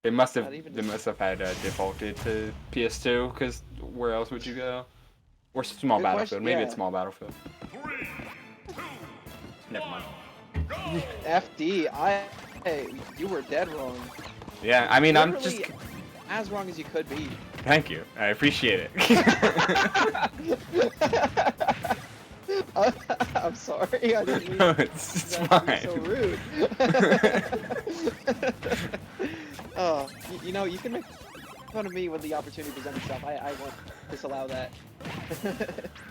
They must have. Not even They must have had defaulted to PS2, because where else would you go? Or Small Good Battlefield. question, Maybe yeah. it's Small Battlefield. Never mind. FD, hey, you were dead wrong. Yeah, I mean, I'm Literally just. as wrong as you could be. Thank you. I appreciate it. I'm sorry. I didn't mean No, it's that to be fine. so rude. Oh, you know, you can make fun of me when the opportunity presents itself. I won't disallow that.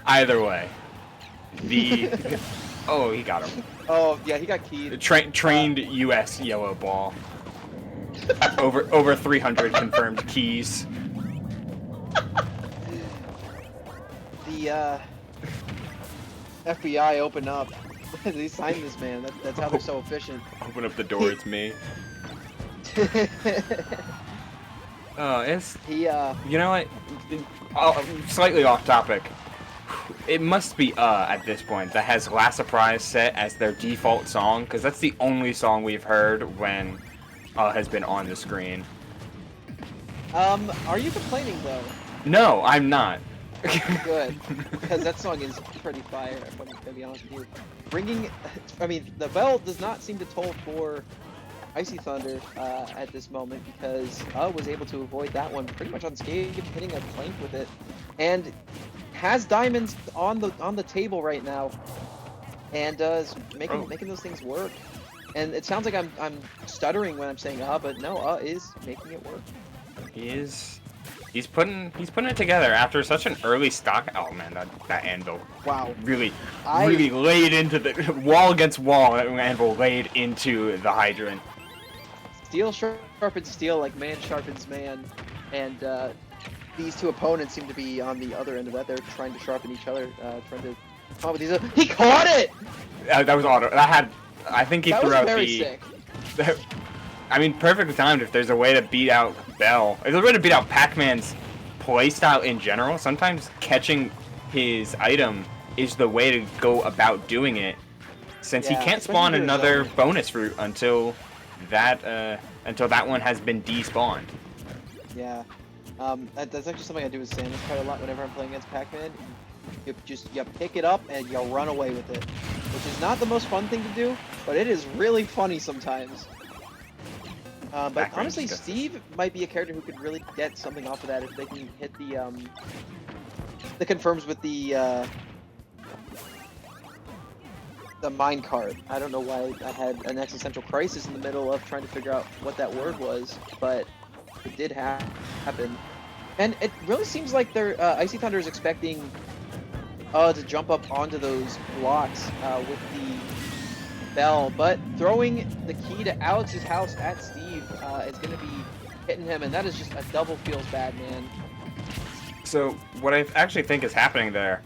Either way, the oh, he got him. Oh yeah, he got keyed. Trained U.S. yellow ball. Over 300 confirmed keys. The FBI open up. They signed this man. That's how they're so efficient. Open up the door. It's me. It's He you know what? Slightly off topic. It must be at this point that has Last Surprise set as their default song, because that's the only song we've heard when has been on the screen. are you complaining though? No, I'm not. Good, because that song is pretty fire, if I'm gonna be honest with you. I mean, the bell does not seem to toll for IcyThunder at this moment, because was able to avoid that one pretty much unscathed, hitting a plank with it, and has diamonds on the table right now, and is making those things work. And it sounds like I'm stuttering when I'm saying but no, is making it work. He's putting it together after such an early stock. Oh man, that anvil. Wow. Really laid into the wall against wall. That anvil laid into the hydrant. Steel sharpens steel like man sharpens man, and these two opponents seem to be on the other end of that. They're trying to sharpen each other, trying to come up with these. He caught it. That was auto. I think he That threw was out very the. sick. I mean, perfectly timed. If there's a way to beat out Bell, if there's a way to beat out Pac-Man's playstyle in general, sometimes catching his item is the way to go about doing it, since he can't spawn another bonus fruit until that one has been despawned. Yeah, that's actually something I do with Samus quite a lot whenever I'm playing against Pac-Man. You pick it up and you run away with it, which is not the most fun thing to do, but it is really funny sometimes. But honestly, Steve might be a character who could really get something off of that if they can hit the confirms with the minecart. I don't know why I had an existential crisis in the middle of trying to figure out what that word was, but it did happen. And it really seems like IcyThunder is expecting to jump up onto those blocks with the bell, but throwing the key to Alex's house at Steve is going to be hitting him, and that is just a double feels bad, man. So what I actually think is happening there,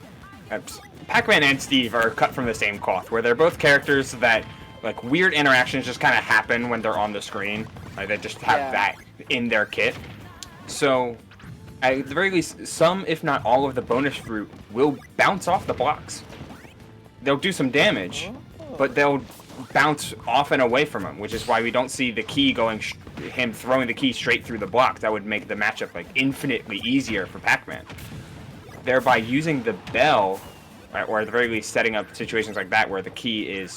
Pac-Man and Steve are cut from the same cloth, where they're both characters that like weird interactions just kind of happen when they're on the screen. Like they just have that in their kit. So at the very least, some, if not all, of the bonus fruit will bounce off the blocks. They'll do some damage, but they'll bounce off and away from him, which is why we don't see the key him throwing the key straight through the block. That would make the matchup like infinitely easier for Pac-Man. Thereby using the bell, or at the very least setting up situations like that where the key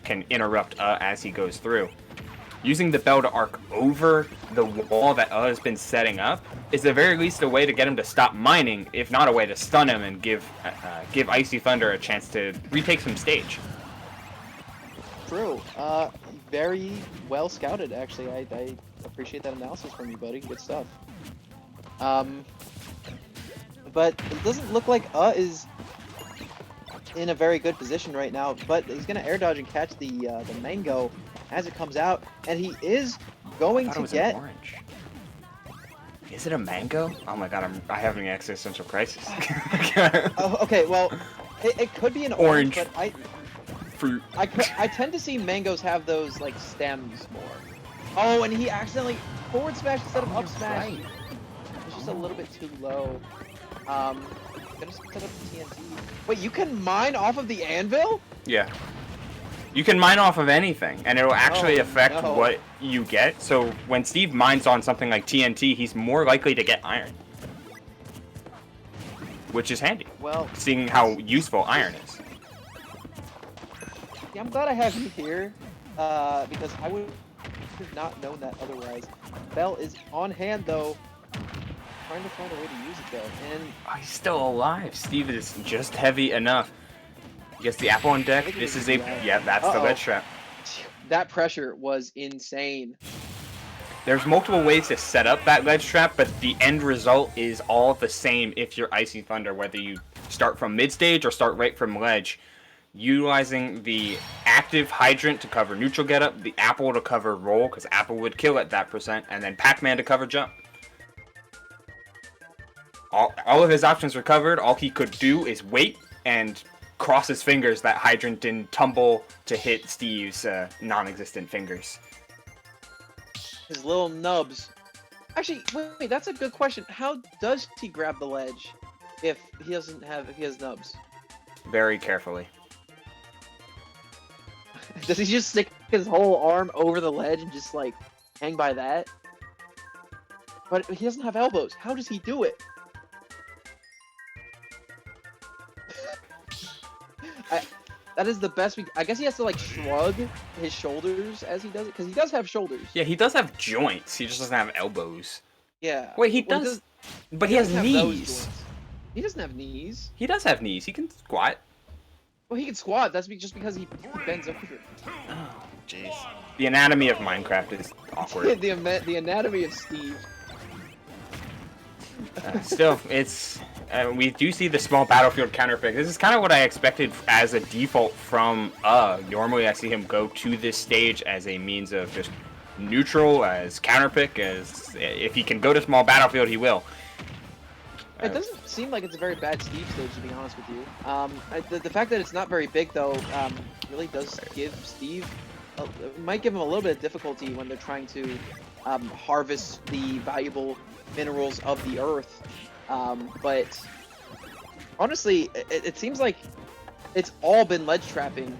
can interrupt as he goes through. Using the bell to arc over the wall that has been setting up is at the very least a way to get him to stop mining, if not a way to stun him and give IcyThunder a chance to retake some stage. True. Very well scouted, actually. I appreciate that analysis from you, buddy. Good stuff. But it doesn't look like is in a very good position right now, but he's going to air dodge and catch the mango as it comes out, and he is going to get... orange. Is it a mango? Oh my god, I have an existential crisis. Okay, well, it could be an orange, but fruit. I tend to see mangoes have those like stems more. Oh, and he accidentally forward smash instead of up smash. Right. It's just a little bit too low. Gonna set up the TNT. Wait, you can mine off of the anvil? Yeah. You can mine off of anything, and it'll actually Oh, affect no. what you get. So when Steve mines on something like TNT, he's more likely to get iron. Which is handy, Well, seeing how useful iron is. yeah, I'm glad I have you here, because I would have not known that otherwise. Bell is on hand, though. Trying to find a way to use it, though. And Oh, he's still alive. Steve is just heavy enough. He gets the apple on deck. This is a... Yeah, that's the ledge trap. that pressure was insane. There's multiple ways to set up that ledge trap, but the end result is all the same if you're IcyThunder, whether you start from mid-stage or start right from ledge. Utilizing the active hydrant to cover neutral getup, the apple to cover roll, because apple would kill at that %, and then Pac-Man to cover jump. All of his options were covered. All he could do is wait and cross his fingers that hydrant didn't tumble to hit Steve's non-existent fingers. His little nubs. Actually, wait, that's a good question. How does he grab the ledge if he has nubs? Very carefully. Does he just stick his whole arm over the ledge and just like hang by that? But he doesn't have elbows. How does he do it? That is the best. I guess he has to like shrug his shoulders as he does it, because he does have shoulders. Yeah, he does have joints. He just doesn't have elbows. Yeah. Wait, he Well, does, but he has doesn't have those knees. joints. He doesn't have knees. He does have knees. He can squat. Well, he can squat. That's just because he bends over. Oh, jeez. The anatomy of Minecraft is awkward. the anatomy of Steve. Still, it's we do see the small battlefield counterpick. This is kind of what I expected as a default from Normally I see him go to this stage as a means of just neutral, as counterpick, as if he can go to small battlefield, he will. It doesn't seem like it's a very bad Steve stage, to be honest with you. The fact that it's not very big, though, really does give Steve... It might give him a little bit of difficulty when they're trying to harvest the valuable minerals of the earth. But honestly, it seems like it's all been ledge trapping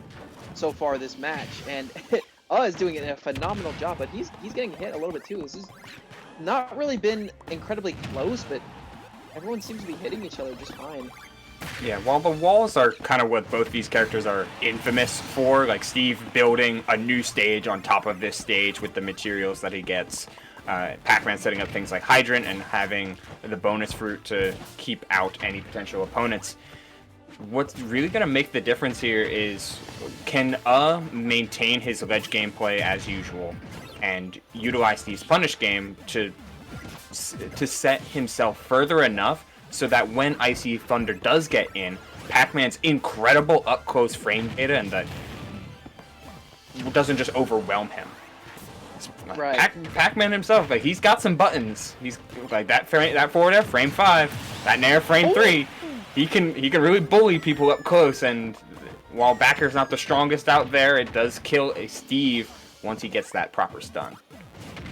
so far this match, and is doing a phenomenal job, but he's getting hit a little bit too. This has not really been incredibly close, but everyone seems to be hitting each other just fine. Yeah, while the walls are kind of what both these characters are infamous for, like Steve building a new stage on top of this stage with the materials that he gets, Pac-Man setting up things like Hydrant and having the bonus fruit to keep out any potential opponents. What's really going to make the difference here is, can maintain his ledge gameplay as usual and utilize Steve's punish game to set himself further enough so that when IcyThunder does get in, Pac-Man's incredible up-close frame data and that doesn't just overwhelm him. Right. Pac-Man himself, like, he's got some buttons. He's like that forward air, frame 5, that nair, frame 3. He can really bully people up close, and while Backer's not the strongest out there, it does kill a Steve once he gets that proper stun.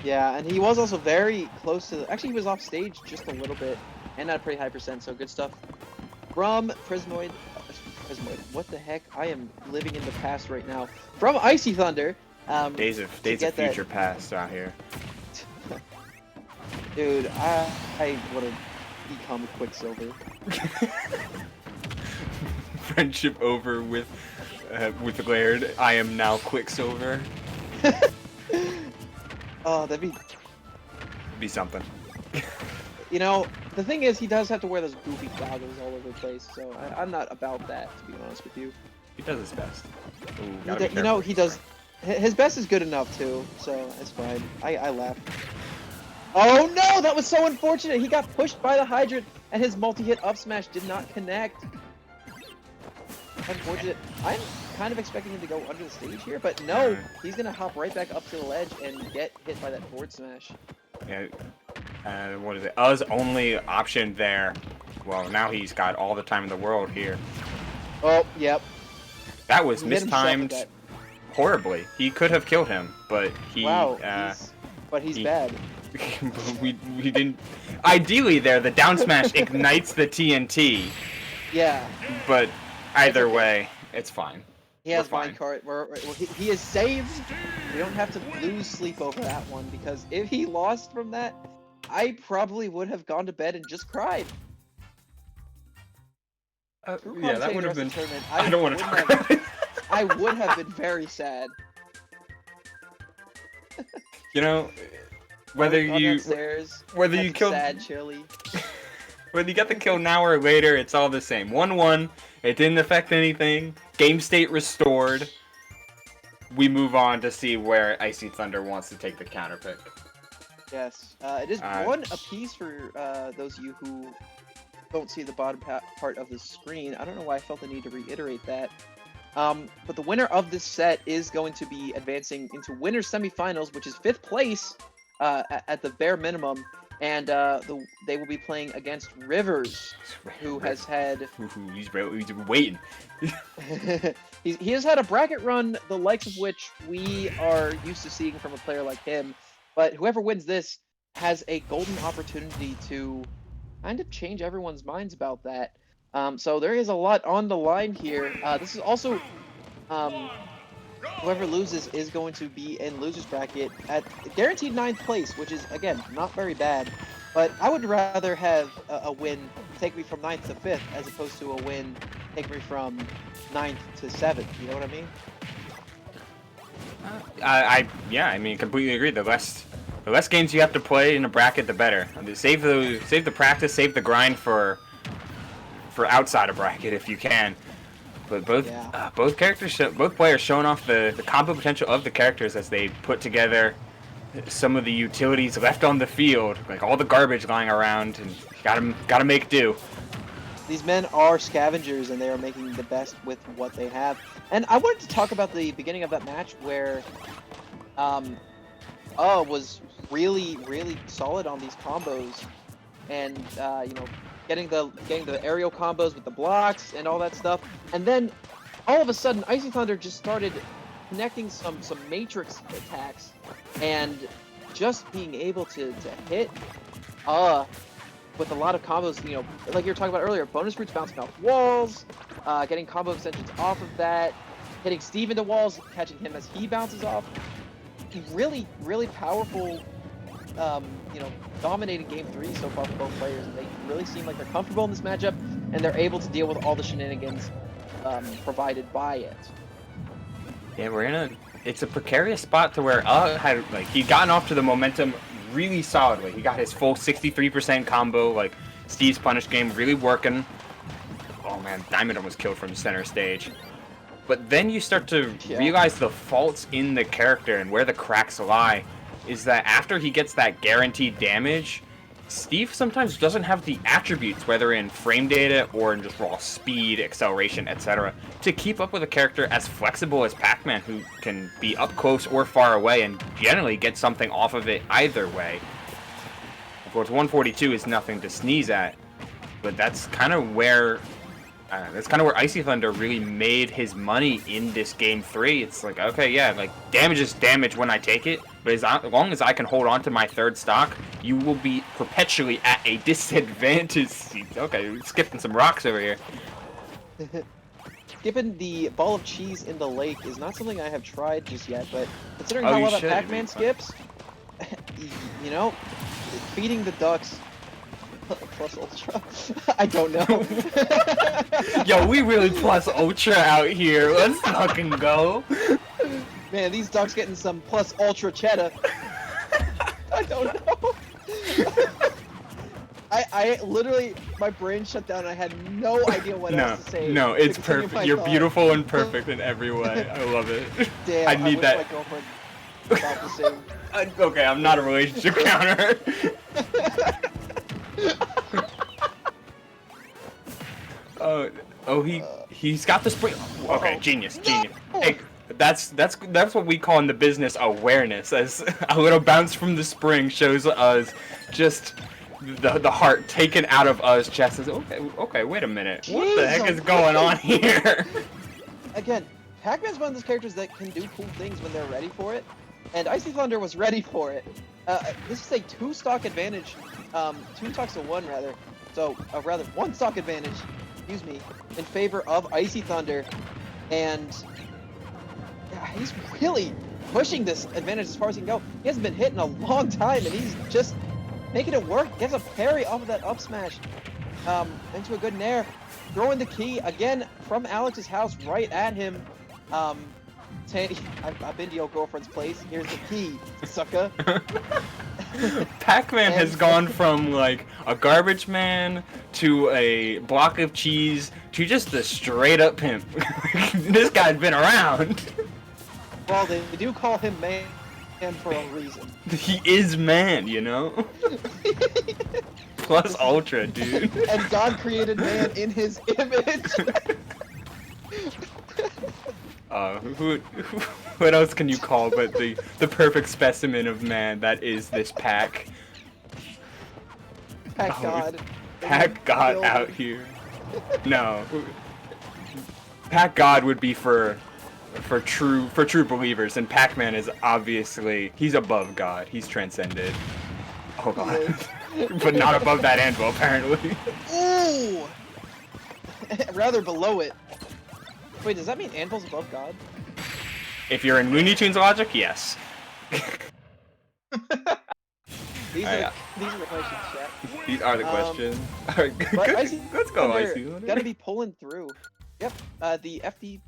Yeah, and he was also very close to actually, he was off stage just a little bit, and at a pretty high %, so good stuff. From Prismoid, what the heck? I am living in the past right now. From IcyThunder. Days of future past out here. Dude, I would have become Quicksilver. Friendship over with Laird. I am now Quicksilver. Oh, that'd be something. You know, the thing is, he does have to wear those goofy goggles all over the place, so I'm not about that, to be honest with you. He does his best. Ooh, you know, he does. His best is good enough too, so it's fine. I laughed. Oh no, that was so unfortunate. He got pushed by the hydrant, and his multi-hit up smash did not connect. Unfortunate. I'm kind of expecting him to go under the stage here, but no, he's gonna hop right back up to the ledge and get hit by that forward smash. Yeah. What is it? Us only option there. Well, now he's got all the time in the world here. Oh, yep. That was mistimed horribly. He could have killed him, but he. Wow. He's bad. we didn't. Ideally, there the down smash ignites the TNT. Yeah. But either way, it's fine. He has fine. minecart. He is saved. We don't have to lose sleep over that one, because if he lost from that, I probably would have gone to bed and just cried. Yeah, that would have been. Tournament, I don't want to talk about it. I would have been very sad. You know, whether you killed sad chili. whether you get the kill now or later, it's all the same. 1-1. It didn't affect anything. Game state restored. We move on to see where IcyThunder wants to take the counter pick. Yes, it is 1 apiece for those of you who don't see the bottom part of the screen. I don't know why I felt the need to reiterate that. But the winner of this set is going to be advancing into winners semifinals, which is 5th place at the bare minimum, and they will be playing against Rivers, who has had. He's waiting. He has had a bracket run, the likes of which we are used to seeing from a player like him. But whoever wins this has a golden opportunity to kind of change everyone's minds about that. So there is a lot on the line here. This is also, whoever loses is going to be in loser's bracket at guaranteed 9th place, which is, again, not very bad. But I would rather have a win take me from 9th to 5th as opposed to a win take me from 9th to 7th. You know what I mean? I mean, completely agree. The less games you have to play in a bracket, the better. Save the practice, save the grind for outside of bracket if you can. But both players showing off the combo potential of the characters as they put together some of the utilities left on the field, like all the garbage lying around, and gotta make do. These men are scavengers, and they are making the best with what they have. And I wanted to talk about the beginning of that match where was really, really solid on these combos, and you know, getting the aerial combos with the blocks and all that stuff. And then all of a sudden, IcyThunder just started connecting some matrix attacks and just being able to hit with a lot of combos, you know, like you were talking about earlier, bonus roots bouncing off walls, getting combo extensions off of that, hitting Steve into walls, catching him as he bounces off. Really, really powerful, you know, dominating game 3 so far for both players. They really seem like they're comfortable in this matchup, and they're able to deal with all the shenanigans provided by it. Yeah, it's a precarious spot to where he'd gotten off to the momentum really solidly. He got his full 63% combo, like Steve's punish game really working. Oh man, Diamond almost killed from center stage. But then you start to realize the faults in the character and where the cracks lie. Is that after he gets that guaranteed damage, Steve sometimes doesn't have the attributes, whether in frame data or in just raw speed, acceleration, etc., to keep up with a character as flexible as Pac-Man, who can be up close or far away and generally get something off of it either way. Of course, 142 is nothing to sneeze at, but that's kind of where IcyThunder really made his money in this game 3. It's like, okay, yeah, like damage is damage when I take it, but as long as I can hold on to my third stock, you will be perpetually at a disadvantage. Okay, skipping some rocks over here. Skipping the ball of cheese in the lake is not something I have tried just yet, but considering how well that Pac-Man skips, you know, feeding the ducks plus ultra. I don't know. Yo, we really plus ultra out here. Let's fucking go. Man, these ducks getting some plus ultra cheddar. I don't know. I literally, my brain shut down and I had no idea what else to say. No, it's perfect. You're beautiful and perfect in every way. I love it. Damn, I need that. My girlfriend thought the same. Okay, I'm not a relationship counter. He's got the spring. Okay, genius. Hey, that's what we call in the business awareness. As a little bounce from the spring shows us just the heart taken out of us. Chest says, okay, wait a minute. What the heck is going on here? Again, Pac-Man's one of those characters that can do cool things when they're ready for it, and IcyThunder was ready for it. This is a 2 stock advantage, 2 stocks to 1 rather. So rather 1 stock advantage, excuse me, in favor of IcyThunder, and he's really pushing this advantage as far as he can go. He hasn't been hit in a long time, and he's just making it work. Gets a parry off of that up smash into a good nair. Throwing the key again from Alex's house right at him. Saying, I've been to your girlfriend's place. Here's the key, sucker. Pac-Man has gone from like a garbage man to a block of cheese to just a straight up pimp. This guy's been around. Well, they do call him man for a reason. He is man, you know? Plus ultra, dude. And God created man in his image. What else can you call but the perfect specimen of man that is this Pac? Pac God. Pac God out here. No. Pac God would be for true believers, and Pac-Man is obviously he's above God. He's transcended. Oh God. But not above that anvil, apparently. Ooh! Rather below it. Wait, does that mean anvil's above God? If you're in Looney Tunes logic, yes. These are the questions, chat. These are the questions. Alright, let's go, Icy. Gotta be pulling through. Yep, the FD